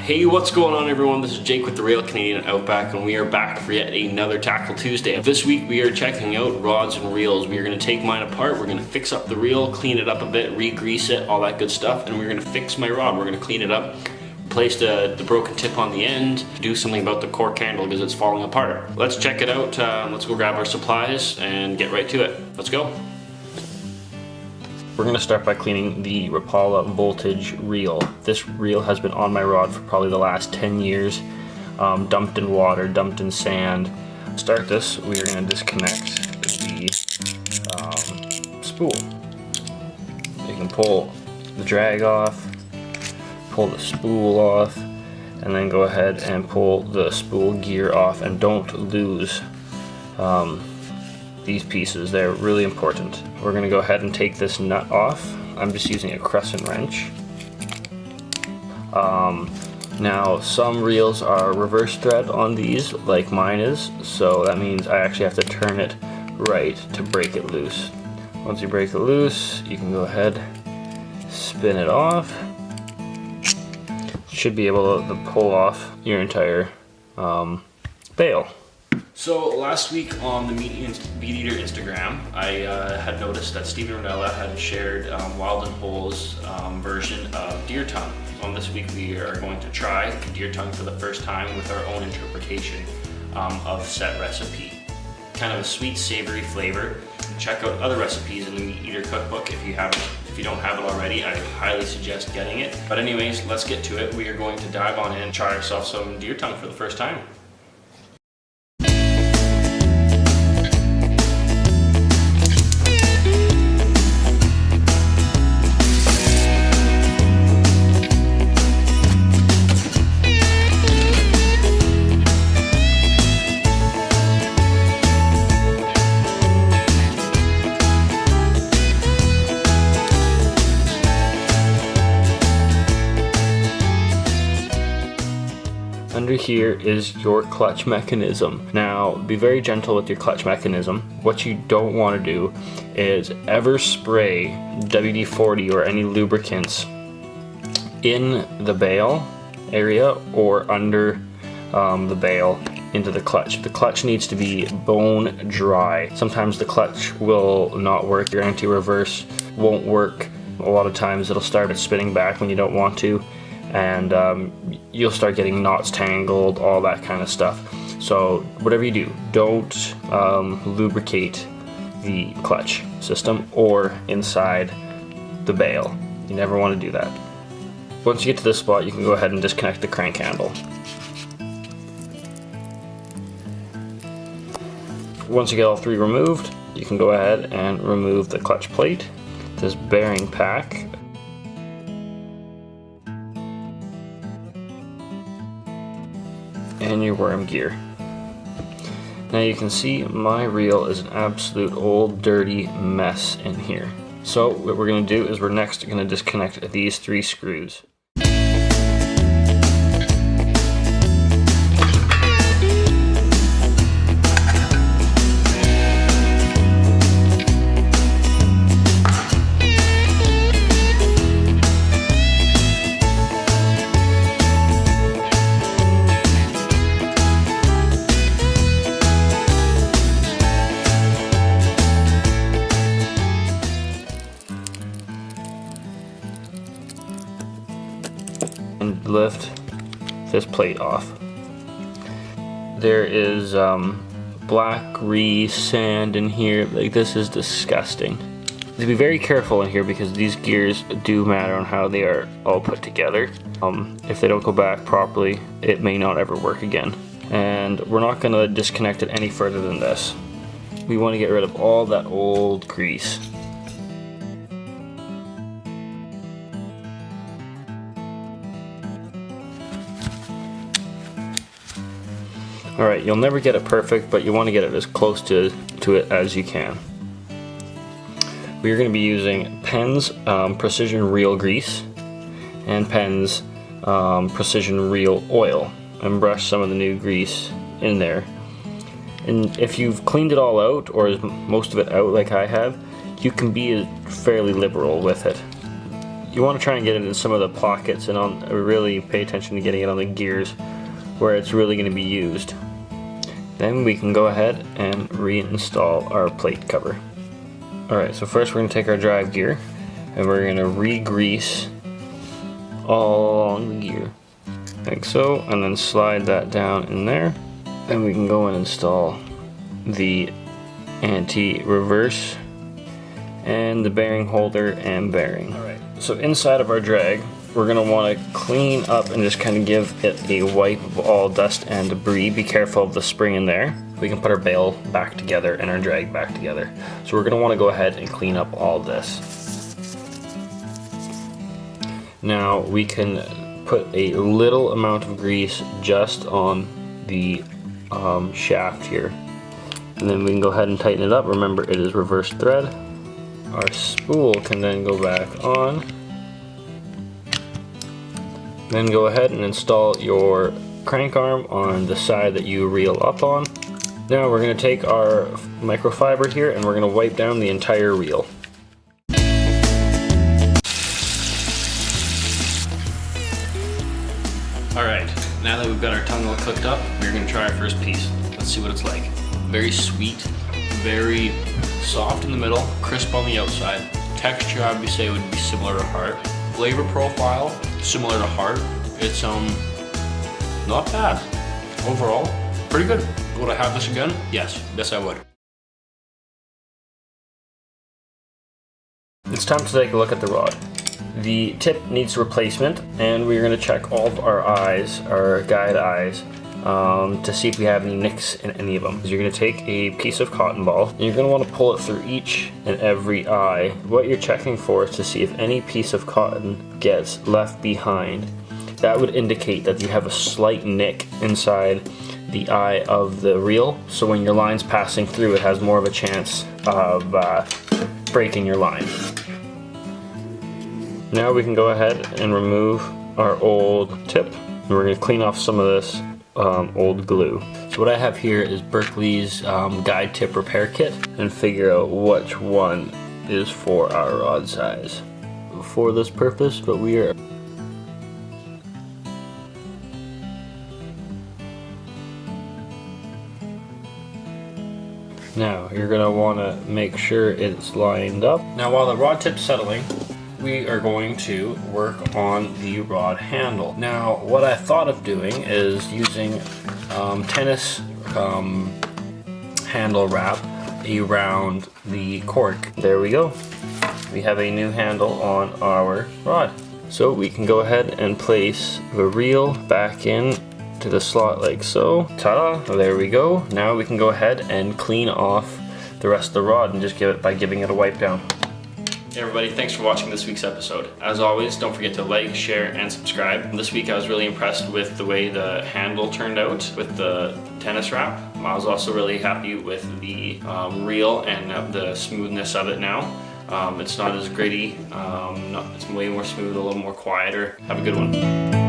Hey, what's going on everyone? This is Jake with the Real Canadian Outback, and we are back for yet another Tackle Tuesday. This week we are checking out rods and reels. We are going to take mine apart, we're going to fix up the reel, clean it up a bit, re-grease it, all that good stuff, and we're going to fix my rod. We're going to clean it up, replace the broken tip on the end, do something about the cork handle because it's falling apart. Let's check it out. Let's go grab our supplies and get right to it. Let's go. We're going to start by cleaning the Rapala voltage reel. This reel has been on my rod for probably the last 10 years, dumped in water, dumped in sand. To start this, we are going to disconnect the spool. You can pull the drag off, pull the spool off, and then go ahead and pull the spool gear off, and don't lose these pieces. They're really important. We're going to go ahead and take this nut off. I'm just using a crescent wrench. Now some reels are reverse thread on these, like mine is, so that means I actually have to turn it right to break it loose. Once you break it loose, you can go ahead, spin it off. You should be able to pull off your entire bail. So last week on the Meateater Instagram, I had noticed that Stephen Ranella had shared Wild and Whole's version of deer tongue. On this week we are going to try deer tongue for the first time with our own interpretation of said recipe. Kind of a sweet, savory flavor. Check out other recipes in the Meateater cookbook if you don't have it already. I highly suggest getting it. But anyways, let's get to it. We are going to dive on in and try ourselves some deer tongue for the first time. Under here is your clutch mechanism. Now, be very gentle with your clutch mechanism. What you don't want to do is ever spray WD-40 or any lubricants in the bail area or under the bail into the clutch. The clutch needs to be bone dry. Sometimes the clutch will not work. Your anti-reverse won't work. A lot of times it'll start it spinning back when you don't want to, and you'll start getting knots tangled, all that kind of stuff. So whatever you do, don't lubricate the clutch system or inside the bail. You never want to do that. Once you get to this spot, you can go ahead and disconnect the crank handle. Once you get all three removed, you can go ahead and remove the clutch plate, this bearing pack, and your worm gear. Now you can see my reel is an absolute old dirty mess in here. So what we're going to do is we're next going to disconnect these three screws. And lift this plate off. There is black grease, sand in here. Like, this is disgusting. To be very careful in here because these gears do matter on how they are all put together. If they don't go back properly, it may not ever work again. And we're not going to disconnect it any further than this. We want to get rid of all that old grease. Alright, you'll never get it perfect, but you want to get it as close to it as you can. We are going to be using Penn's Precision Reel Grease and Penn's Precision Reel Oil, and brush some of the new grease in there. And if you've cleaned it all out, or most of it out like I have, you can be fairly liberal with it. you want to try and get it in some of the pockets and really pay attention to getting it on the gears where it's really going to be used. Then we can go ahead and reinstall our plate cover. Alright, so first we're going to take our drive gear and we're going to re-grease all along the gear, like so, and then slide that down in there. Then we can go and install the anti-reverse and the bearing holder and bearing. Alright, so inside of our drag, we're going to want to clean up and just kind of give it a wipe of all dust and debris. Be careful of the spring in there. We can put our bail back together and our drag back together. So we're going to want to go ahead and clean up all this. Now we can put a little amount of grease just on the shaft here. And then we can go ahead and tighten it up. Remember, it is reverse thread. Our spool can then go back on. Then go ahead and install your crank arm on the side that you reel up on. Now we're going to take our microfiber here and we're going to wipe down the entire reel. Alright, now that we've got our tongue all cooked up, we're going to try our first piece. Let's see what it's like. Very sweet, very soft in the middle, crisp on the outside. Texture, I would say, would be similar to heart. Flavor profile, similar to heart. It's not bad. Overall, pretty good. Would I have this again? Yes, I would. It's time to take a look at the rod. The tip needs replacement, and we're going to check all of our eyes, our guide eyes, to see if we have any nicks in any of them. So you're going to take a piece of cotton ball, and you're going to want to pull it through each and every eye. What you're checking for is to see if any piece of cotton gets left behind. That would indicate that you have a slight nick inside the eye of the reel, so when your line's passing through, it has more of a chance of breaking your line. Now we can go ahead and remove our old tip, and we're going to clean off some of this old glue. So what I have here is Berkeley's guide tip repair kit, and figure out which one is for our rod size for this purpose, but we are now you're going to want to make sure it's lined up. Now while the rod tip's settling, we are going to work on the rod handle. Now, what I thought of doing is using tennis handle wrap around the cork. There we go. We have a new handle on our rod. So we can go ahead and place the reel back in to the slot like so. Ta-da! There we go. Now we can go ahead and clean off the rest of the rod and just giving it a wipe down. Hey everybody, thanks for watching this week's episode. As always, don't forget to like, share, and subscribe. This week I was really impressed with the way the handle turned out with the tennis wrap. I was also really happy with the reel and the smoothness of it now. It's not as gritty, it's way more smooth, a little more quieter. Have a good one.